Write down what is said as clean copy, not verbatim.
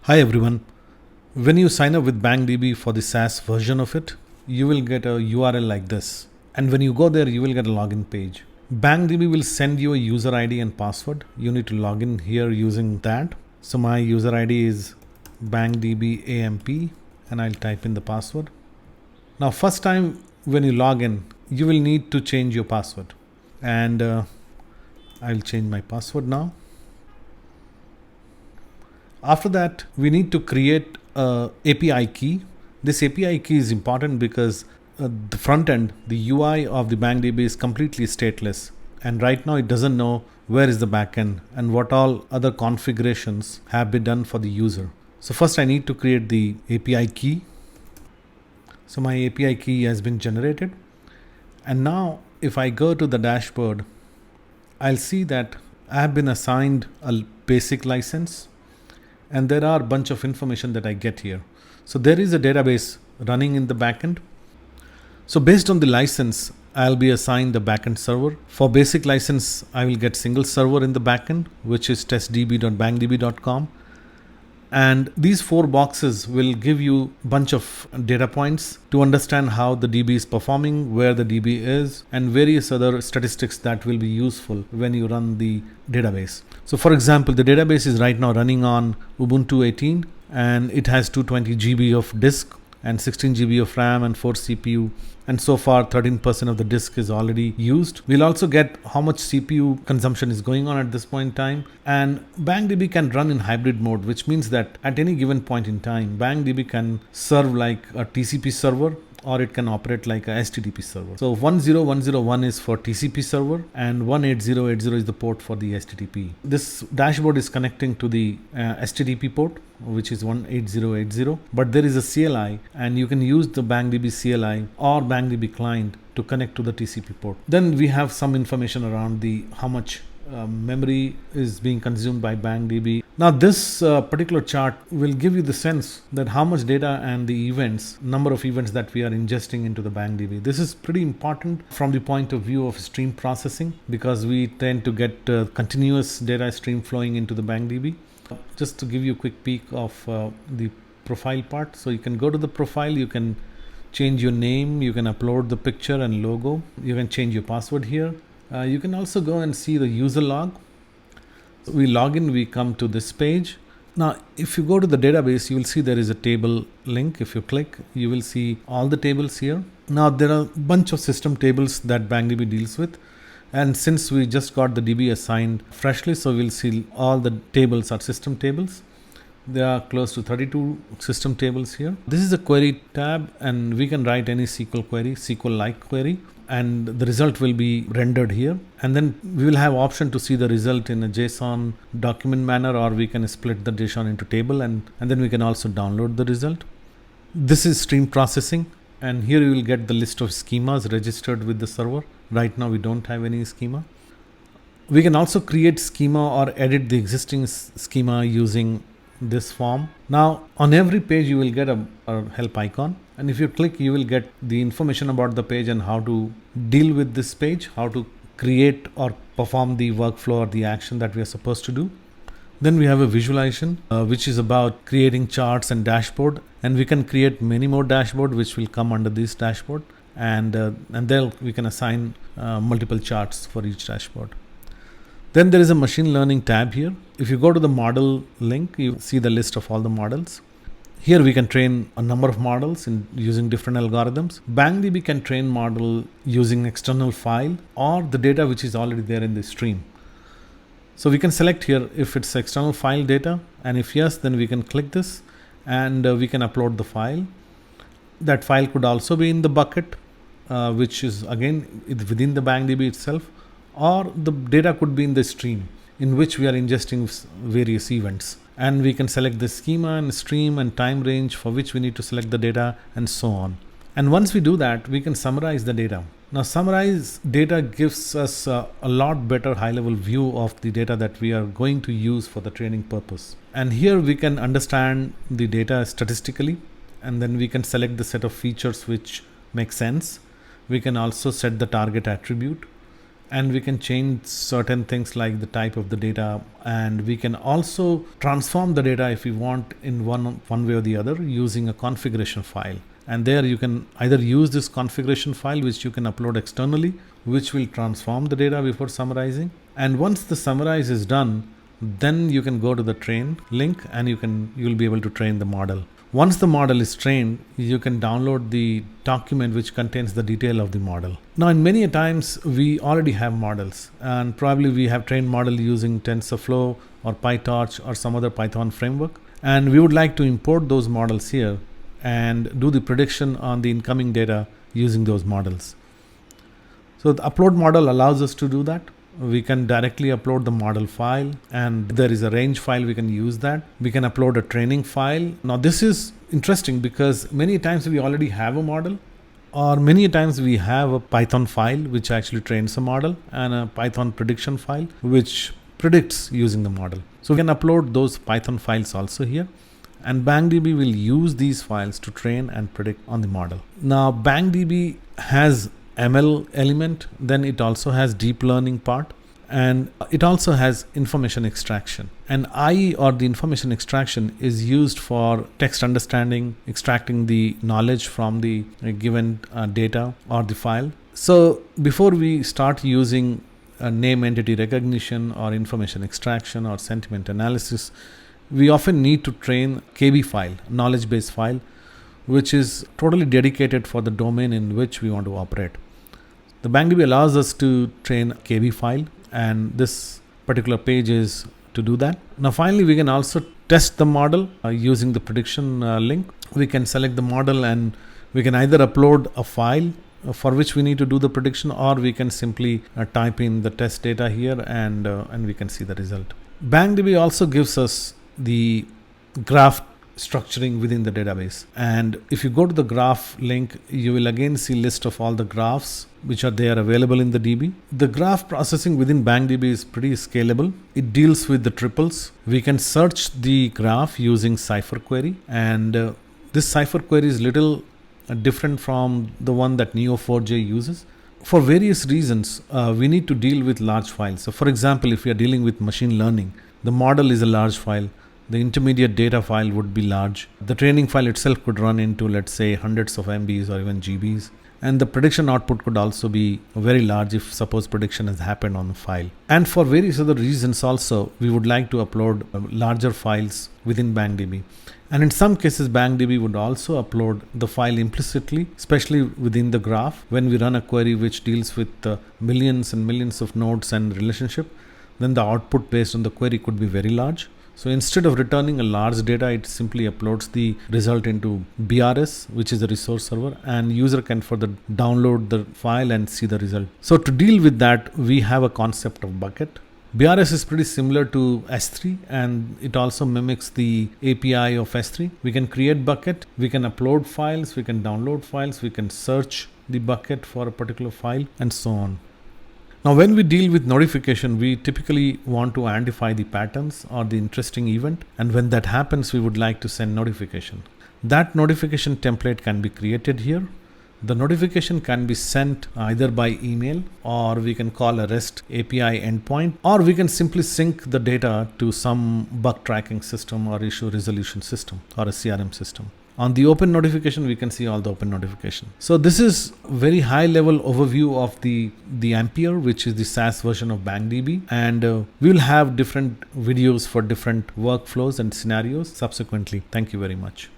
Hi everyone. When you sign up with BangDB for the SaaS version of it, you will get a URL like this. And when you go there, you will get a login page. BangDB will send you a user ID and password. You need to log in here using that. So my user ID is BangDB AMP and I'll type in the password. Now first time when you log in, you will need to change your password. And I'll change my password now. After that, we need to create a API key. This API key is important because the front end, the UI of the BangDB is completely stateless. And right now it doesn't know where is the backend and what all other configurations have been done for the user. So first I need to create the API key. So my API key has been generated. And now if I go to the dashboard, I'll see that I have been assigned a basic license. And there are a bunch of information that I get here. So there is a database running in the backend. So based on the license, I'll be assigned a backend server. For basic license, I will get single server in the backend, which is testdb.bangdb.com. And these 4 boxes will give you a bunch of data points to understand how the DB is performing, where the DB is, and various other statistics that will be useful when you run the database. So for example, the database is right now running on Ubuntu 18 and it has 220 GB of disk and 16 GB of RAM and 4 CPU. And so far 13% of the disk is already used. We'll also get how much CPU consumption is going on at this point in time. And BangDB can run in hybrid mode, which means that at any given point in time, BangDB can serve like a TCP server or it can operate like a HTTP server. So 10101 is for TCP server and 18080 is the port for the HTTP. This dashboard is connecting to the HTTP port, which is 18080, but there is a CLI and you can use the BangDB CLI or BangDB client to connect to the TCP port. Then we have some information around the how much memory is being consumed by BangDB. Now this particular chart will give you the sense that how much data and the events, number of events that we are ingesting into the BangDB. This is pretty important from the point of view of stream processing because we tend to get continuous data stream flowing into the BangDB. Just to give you a quick peek of the profile part. So you can go to the profile, you can change your name, you can upload the picture and logo, you can change your password here. You can also go and see the user log. So we log in, we come to this page. Now, if you go to the database, you will see there is a table link. If you click, you will see all the tables here. Now, there are a bunch of system tables that BangDB deals with. And since we just got the DB assigned freshly, so we'll see all the tables are system tables. There are close to 32 system tables here. This is a query tab and we can write any SQL query, SQL-like query. And the result will be rendered here. And then we will have option to see the result in a JSON document manner, or we can split the JSON into table and then we can also download the result. This is stream processing. And here you will get the list of schemas registered with the server. Right now we don't have any schema. We can also create schema or edit the existing schema using this form. Now on every page you will get a help icon. And if you click, you will get the information about the page and how to deal with this page, how to create or perform the workflow or the action that we are supposed to do. Then we have a visualization, which is about creating charts and dashboard. And we can create many more dashboard, which will come under this dashboard. And then we can assign multiple charts for each dashboard. Then there is a machine learning tab here. If you go to the model link, you see the list of all the models. Here we can train a number of models using different algorithms. BangDB can train model using external file or the data which is already there in the stream. So we can select here if it's external file data, and if yes, then we can click this and we can upload the file. That file could also be in the bucket, which is again within the BangDB itself, or the data could be in the stream in which we are ingesting various events. And we can select the schema and stream and time range for which we need to select the data and so on. And once we do that, we can summarize the data. Now, summarized data gives us a lot better high-level view of the data that we are going to use for the training purpose. And here we can understand the data statistically, and then we can select the set of features which make sense. We can also set the target attribute. and we can change certain things like the type of the data, and we can also transform the data if we want in one way or the other using a configuration file. And there you can either use this configuration file which you can upload externally, which will transform the data before summarizing. And once the summarize is done, then you can go to the train link and you'll be able to train the model. Once the model is trained, you can download the document which contains the detail of the model. Now, in many times, we already have models, and probably we have trained model using TensorFlow or PyTorch or some other Python framework. And we would like to import those models here and do the prediction on the incoming data using those models. So the upload model allows us to do that. We can directly upload the model file, and there is a range file, we can use that. We can upload a training file. Now this is interesting because many times we already have a model, or many times we have a Python file which actually trains a model and a Python prediction file which predicts using the model. So we can upload those Python files also here, and BangDB will use these files to train and predict on the model. Now BangDB has ML element, then it also has deep learning part, and it also has information extraction. And IE, or the information extraction, is used for text understanding, extracting the knowledge from the given data or the file. So before we start using name entity recognition or information extraction or sentiment analysis, we often need to train KB file, knowledge base file, which is totally dedicated for the domain in which we want to operate. The BangDB allows us to train KB file, and this particular page is to do that. Now finally, we can also test the model using the prediction link. We can select the model and we can either upload a file for which we need to do the prediction, or we can simply type in the test data here and we can see the result. BangDB also gives us the graph structuring within the database, and if you go to the graph link, you will again see list of all the graphs which are there available in the DB. The graph processing within BangDB is pretty scalable. It deals with the triples. We can search the graph using Cipher query, and this Cipher query is little different from the one that Neo4j uses. For various reasons, we need to deal with large files. So for example, if we are dealing with machine learning, the model is a large file. The intermediate data file would be large. The training file itself could run into, let's say, hundreds of MBs or even GBs. And the prediction output could also be very large if suppose prediction has happened on the file. And for various other reasons also, we would like to upload larger files within BangDB. And in some cases, BangDB would also upload the file implicitly, especially within the graph. When we run a query which deals with millions and millions of nodes and relationship, then the output based on the query could be very large. So instead of returning a large data, it simply uploads the result into BRS, which is a resource server, and user can further download the file and see the result. So to deal with that, we have a concept of bucket. BRS is pretty similar to S3, and it also mimics the API of S3. We can create bucket, we can upload files, we can download files, we can search the bucket for a particular file, and so on. Now, when we deal with notification, we typically want to identify the patterns or the interesting event. And when that happens, we would like to send notification. That notification template can be created here. The notification can be sent either by email, or we can call a REST API endpoint, or we can simply sync the data to some bug tracking system or issue resolution system or a CRM system. On the open notification, we can see all the open notification. So this is very high level overview of the Ampere, which is the SaaS version of BangDB. And we will have different videos for different workflows and scenarios subsequently. Thank you very much.